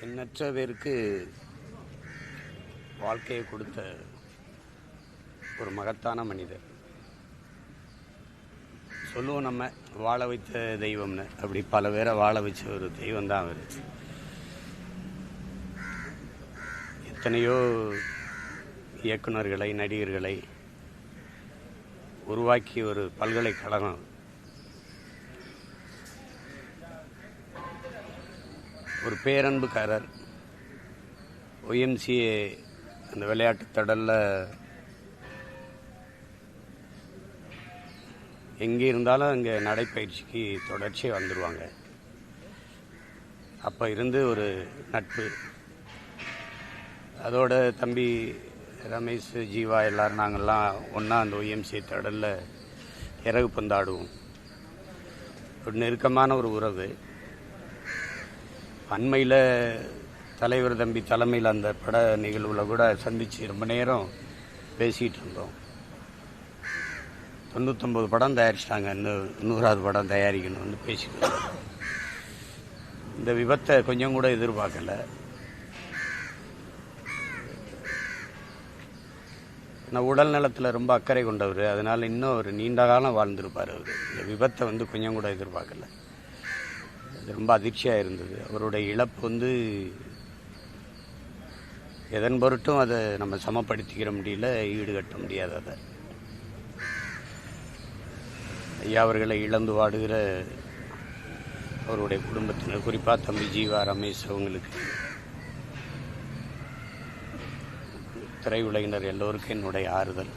எண்ணற்ற பேருக்கு வாழ்க்கையை கொடுத்த ஒரு மகத்தான மனிதர். சொல்லுவோம் நம்ம வாழ வைத்த தெய்வம்னு. அப்படி பல பேரை வாழ வச்ச ஒரு தெய்வம் தான் அவர். எத்தனையோ இயக்குநர்களை, நடிகர்களை உருவாக்கிய ஒரு பல்கலைக்கழகம். ஒரு பேரன்புக்காரர். OMCA அந்த விளையாட்டு தடலில் எங்கே இருந்தாலும் அங்கே நடைப்பயிற்சிக்கு தொடர்ச்சியாக வந்துடுவாங்க. அப்போ இருந்து ஒரு நட்பு. அதோட தம்பி ரமேஷ், ஜீவா எல்லோரும் நாங்கள்லாம் ஒன்றா அந்த OMCA தடலில் இறகு பந்தாடுவோம். ஒரு நெருக்கமான ஒரு உறவு. அண்மையில் தலைவர் தம்பி தலைமையில் அந்த பட நிகழ்வில் கூட சந்தித்து ரொம்ப நேரம் பேசிகிட்டு இருந்தோம். 99 படம் தயாரிச்சிட்டாங்க, இன்னும் 100வது படம் தயாரிக்கணும்னு பேசிட்டு இருந்தோம். இந்த விபத்தை கொஞ்சம் கூட எதிர்பார்க்கல. நான் உடல் நலத்தில் ரொம்ப அக்கறை கொண்டவர். அதனால் இன்னும் ஒரு நீண்ட காலம் வாழ்ந்திருப்பார் அவர். இந்த விபத்தை கொஞ்சம் கூட எதிர்பார்க்கல. அது ரொம்ப அதிர்ச்சியாக இருந்தது. அவருடைய இழப்பு எதன் பொருட்டும் அதை நம்ம சமப்படுத்திக்கிற முடியல, ஈடுகட்ட முடியாது. அதை ஐயா அவர்களை இழந்து வாடுகிற அவருடைய குடும்பத்தினர், குறிப்பாக தம்பி ஜீவா, ரமேஷ் அவங்களுக்கு, திரையுலகினர் எல்லோருக்கும் என்னுடைய ஆறுதல்.